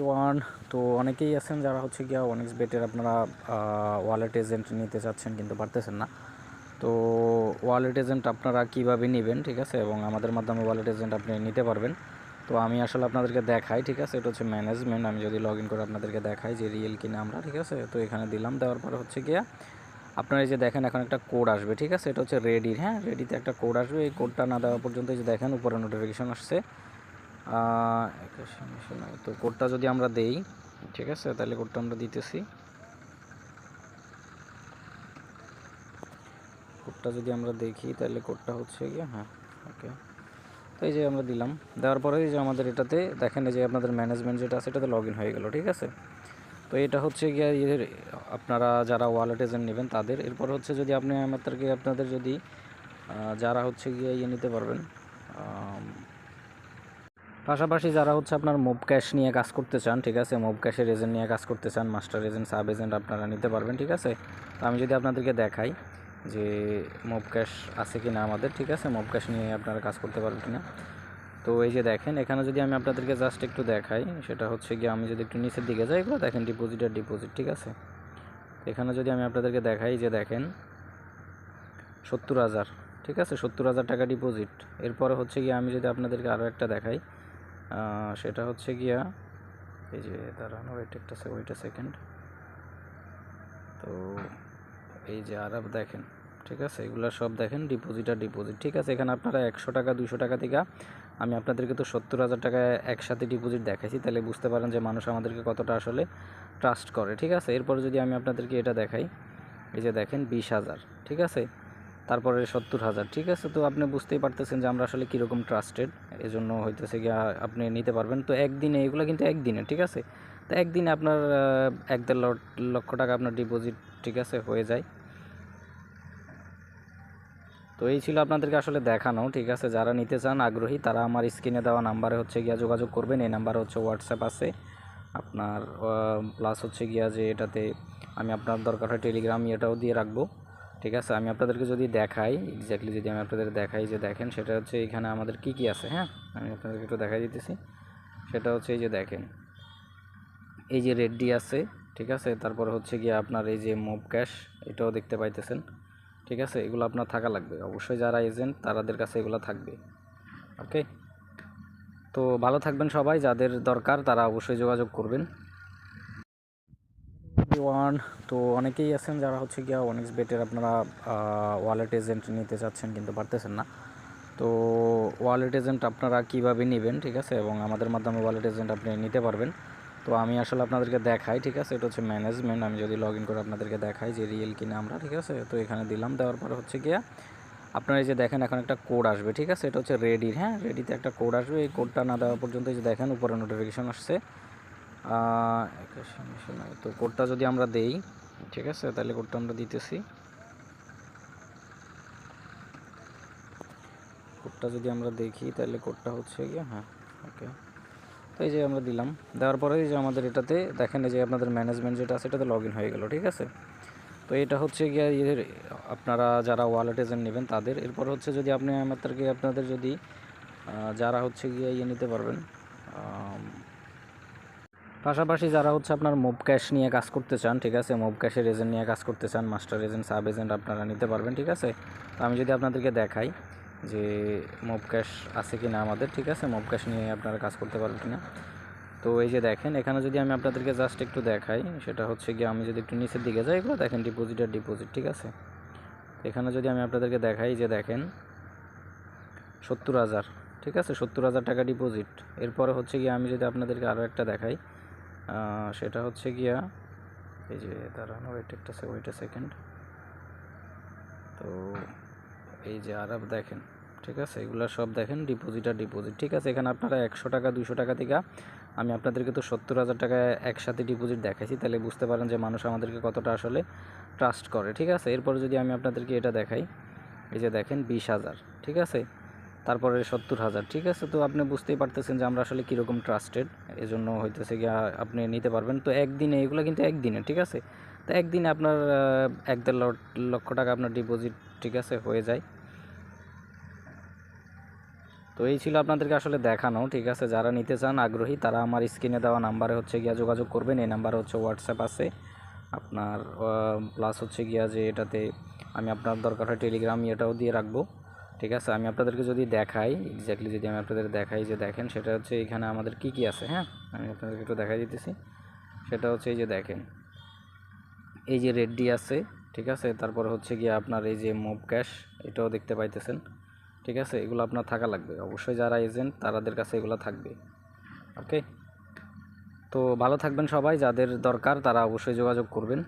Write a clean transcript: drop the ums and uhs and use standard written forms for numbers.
One তো অনেকেই আছেন যারা হচ্ছে গিয়া ওয়ানিক্স বেটের আপনারা ওয়ালেট এজেন্ট নিতে চাচ্ছেন কিন্তু পারতেছেন না। তো ওয়ালেট এজেন্ট আপনারা কীভাবে নেবেন, ঠিক আছে, এবং আমাদের মাধ্যমে ওয়ালেট এজেন্ট আপনি নিতে পারবেন। তো আমি আসলে আপনাদেরকে দেখাই, ঠিক আছে, এটা হচ্ছে ম্যানেজমেন্ট। আমি যদি লগ ইন করে আপনাদেরকে দেখাই যে রিয়েল কিনা আমরা, ঠিক আছে। তো এখানে দিলাম, দেওয়ার পরে হচ্ছে গিয়া আপনারা এই যে দেখেন এখন একটা কোড আসবে, ঠিক আছে, এটা হচ্ছে রেডির, হ্যাঁ, রেডিতে একটা কোড আসবে। এই কোডটা না দেওয়া পর্যন্ত এই যে দেখেন উপরে নোটিফিকেশন আসছে। তো কোডটা যদি আমরা দেই, ঠিক আছে, তাহলে কোডটা আমরা দিতেছি। কোডটা যদি আমরা দেখি তাহলে কোডটা হচ্ছে গিয়ে, হ্যাঁ, ওকে। তো এই যে আমরা দিলাম, দেওয়ার পরে এই যে আমাদের এটাতে দেখেন এই যে আপনাদের ম্যানেজমেন্ট যেটা আছে এটাতে লগ ইন হয়ে গেল, ঠিক আছে। তো এটা হচ্ছে গিয়ে আপনারা যারা ওয়ালেট এজেন্ট নেবেন তাদের। এরপর হচ্ছে যদি আপনি আপনাদের যদি যারা হচ্ছে গিয়ে নিতে পারবেন, পাশাপাশি যারা হচ্ছে আপনার মুভ ক্যাশ নিয়ে কাজ করতে চান, ঠিক আছে, মুভ ক্যাশের এজেন্ট নিয়ে কাজ করতে চান, মাস্টার এজেন্ট, সাব এজেন্ট আপনারা নিতে পারবেন, ঠিক আছে। তো আমি যদি আপনাদেরকে দেখাই যে মুভ ক্যাশ আছে কি না আমাদের, ঠিক আছে, মুভ ক্যাশ নিয়ে আপনারা কাজ করতে পারবেন কিনা। তো এই যে দেখেন এখানে যদি আমি আপনাদেরকে জাস্ট একটু দেখাই, সেটা হচ্ছে গিয়ে আমি যদি একটু নিচের দিকে যাই, এগুলো দেখেন ডিপোজিট আর ডিপোজিট, ঠিক আছে। এখানে যদি আমি আপনাদেরকে দেখাই যে দেখেন 70,000, ঠিক আছে, 70,000 টাকা ডিপোজিট। এরপরে হচ্ছে গিয়ে আমি যদি আপনাদেরকে আরও একটা দেখাই, সেটা হচ্ছে গিয়া এই যে দাঁড়ানো, ওয়েট সেকেন্ড। তো এই যে আর দেখেন, ঠিক আছে, এগুলো সব দেখেন ডিপোজিট আর ডিপোজিট, ঠিক আছে। এখানে আপনারা 100 টাকা 200 টাকা থেকে আমি আপনাদেরকে তো 70,000 টাকা একসাথে ডিপোজিট দেখাইছি, তাহলে বুঝতে পারেন যে মানুষ আমাদেরকে কতটা আসলে ট্রাস্ট করে, ঠিক আছে। এরপরে যদি আমি আপনাদেরকে এটা দেখাই, এই যে দেখেন 20,000, ঠিক আছে, তারপরে 70,000, ঠিক আছে। তো আপনি বুঝতেই পারতেছেন যে আমরা আসলে কীরকম ট্রাস্টেড, এজন্য হইতেছে গিয়া আপনি নিতে পারবেন। তো একদিনে এগুলো কিন্তু একদিনে, ঠিক আছে। তো একদিনে আপনার 1-1.5 লক্ষ টাকা আপনার ডিপোজিট, ঠিক আছে, হয়ে যায়। তো এই ছিল আপনাদেরকে আসলে দেখানো, ঠিক আছে। যারা নিতে চান আগ্রহী তারা আমার স্ক্রিনে দেওয়া নাম্বারে হচ্ছে গিয়া যোগাযোগ করবেন। এই নাম্বারে হচ্ছে হোয়াটসঅ্যাপ আছে আপনার, প্লাস হচ্ছে গিয়া যে এটাতে আমি আপনার দরকার হয় টেলিগ্রাম এটাও দিয়ে রাখবো, ঠিক আছে। আমি আপনাদেরকে যদি দেখাই এক্স্যাক্টলি, যদি আমি আপনাদের দেখাই যে দেখেন সেটা হচ্ছে এখানে আমাদের কি কি আছে, হ্যাঁ, আমি আপনাদেরকে একটু দেখাই দিতেছি। সেটা হচ্ছে এই যে দেখেন এই যে রেডি আছে, ঠিক আছে, তারপরে হচ্ছে গিয়ে আপনার এই যে মুভ ক্যাশ এটাও দেখতে পাইতেছেন, ঠিক আছে। এগুলো আপনার থাকা লাগবে অবশ্যই, যারা এজেন্ট তাদের কাছে এগুলো থাকবে, ওকে। তো ভালো থাকবেন সবাই, যাদের দরকার তারা অবশ্যই যোগাযোগ করবেন। ওয়ান তো অনেকেই আছেন যারা হচ্ছে গিয়া ওয়ানিক্স বেটের আপনারা ওয়ালেট এজেন্ট নিতে চাচ্ছেন কিন্তু পারতেছেন না। তো ওয়ালেট এজেন্ট আপনারা কীভাবে নেবেন, ঠিক আছে, এবং আমাদের মাধ্যমে ওয়ালেট এজেন্ট আপনি নিতে পারবেন। তো আমি আসলে আপনাদেরকে দেখাই, ঠিক আছে, এটা হচ্ছে ম্যানেজমেন্ট। আমি যদি লগ ইন করে আপনাদেরকে দেখাই যে রিয়েল কিনা আমরা, ঠিক আছে। তো এখানে দিলাম, দেওয়ার পরে হচ্ছে গিয়া আপনারা এই যে দেখেন এখন একটা কোড আসবে, ঠিক আছে, এটা হচ্ছে রেডির, হ্যাঁ, রেডিতে একটা কোড আসবে। এই কোডটা না দেওয়া পর্যন্ত এই যে দেখেন উপরে নোটিফিকেশন আসছে। তো কোডটা যদি আমরা দেই, ঠিক আছে, তাহলে কোডটা আমরা দিতেছি। কোডটা যদি আমরা দেখি তাহলে কোডটা হচ্ছে গিয়ে, হ্যাঁ, ওকে। তো এই যে আমরা দিলাম, দেওয়ার পরে এই যে আমাদের এটাতে দেখেন এই যে আপনাদের ম্যানেজমেন্ট যেটা আছে এটাতে লগ ইন হয়ে গেল, ঠিক আছে। তো এটা হচ্ছে গিয়ে আপনারা যারা ওয়ালেট এজেন্ট নেবেন তাদের। এরপর হচ্ছে যদি আপনি আপনাদের যদি যারা হচ্ছে গিয়ে নিতে পারবেন, পাশাপাশি যারা হচ্ছে আপনার মুভ ক্যাশ নিয়ে কাজ করতে চান, ঠিক আছে, মুভ ক্যাশের এজেন্ট নিয়ে কাজ করতে চান, মাস্টার এজেন্ট, সাব এজেন্ট আপনারা নিতে পারবেন, ঠিক আছে। তো আমি যদি আপনাদেরকে দেখাই যে মুভ ক্যাশ আছে কি না আমাদের, ঠিক আছে, মুভ ক্যাশ নিয়ে আপনারা কাজ করতে পারবেন কিনা। তো এই যে দেখেন এখানে যদি আমি আপনাদেরকে জাস্ট একটু দেখাই, সেটা হচ্ছে গিয়ে আমি যদি একটু নিচের দিকে যাই, এগুলো দেখেন ডিপোজিট আর ডিপোজিট, ঠিক আছে। এখানে যদি আমি আপনাদেরকে দেখাই যে দেখেন 70,000, ঠিক আছে, 70,000 টাকা ডিপোজিট। এরপরে হচ্ছে গিয়ে আমি যদি আপনাদেরকে আরও একটা দেখাই, সেটা হচ্ছে গিয়া এই যে দাঁড়ানো, ওয়েট সেকেন্ড। তো এই যে আর দেখেন, ঠিক আছে, এগুলো সব দেখেন ডিপোজিট আর ডিপোজিট, ঠিক আছে। এখানে আপনারা 100 টাকা 200 টাকা থেকে আমি আপনাদেরকে তো 70,000 টাকা একসাথে ডিপোজিট দেখাইছি, তাহলে বুঝতে পারেন যে মানুষ আমাদেরকে কতটা আসলে ট্রাস্ট করে, ঠিক আছে। এরপরে যদি আমি আপনাদেরকে এটা দেখাই, এই যে দেখেন 20,000, ঠিক আছে, তারপরে 70,000, ঠিক আছে। তো আপনি বুঝতেই পারতেছেন যে আমরা আসলে কীরকম ট্রাস্টেড, এজন্য হইতেছে গিয়া আপনি নিতে পারবেন। তো একদিনে এগুলো কিন্তু একদিনে, ঠিক আছে। তো একদিনে আপনার 1-1.5 লক্ষ টাকা আপনার ডিপোজিট, ঠিক আছে, হয়ে যায়। তো এই ছিল আপনাদেরকে আসলে দেখানো, ঠিক আছে। যারা নিতে চান আগ্রহী তারা আমার স্ক্রিনে দেওয়া নাম্বারে হচ্ছে গিয়া যোগাযোগ করবেন। এই নাম্বারে হচ্ছে হোয়াটসঅ্যাপ আছে আপনার, প্লাস হচ্ছে গিয়া যে এটাতে আমি আপনার দরকার হয় টেলিগ্রাম এটাও দিয়ে রাখবো, ঠিক আছে। আমি আপনাদেরকে যদি দেখাই এক্স্যাক্টলি, যদি আমি আপনাদের দেখাই যে দেখেন সেটা হচ্ছে এখানে আমাদের কি কি আছে, হ্যাঁ আমি আপনাদেরকে একটু দেখাই দিতেছি। সেটা হচ্ছে এই যে দেখেন, এই যে রেডডি আছে, ঠিক আছে। তারপরে হচ্ছে গিয়ে আপনার এই যে মোব ক্যাশ এটাও দেখতে পাইতেছেন, ঠিক আছে। এগুলো আপনার থাকা লাগবে অবশ্যই, যারা এজেন্ট তাদের কাছে এগুলো থাকবে। ওকে, তো ভালো থাকবেন সবাই, যাদের দরকার তারা অবশ্যই যোগাযোগ করবেন।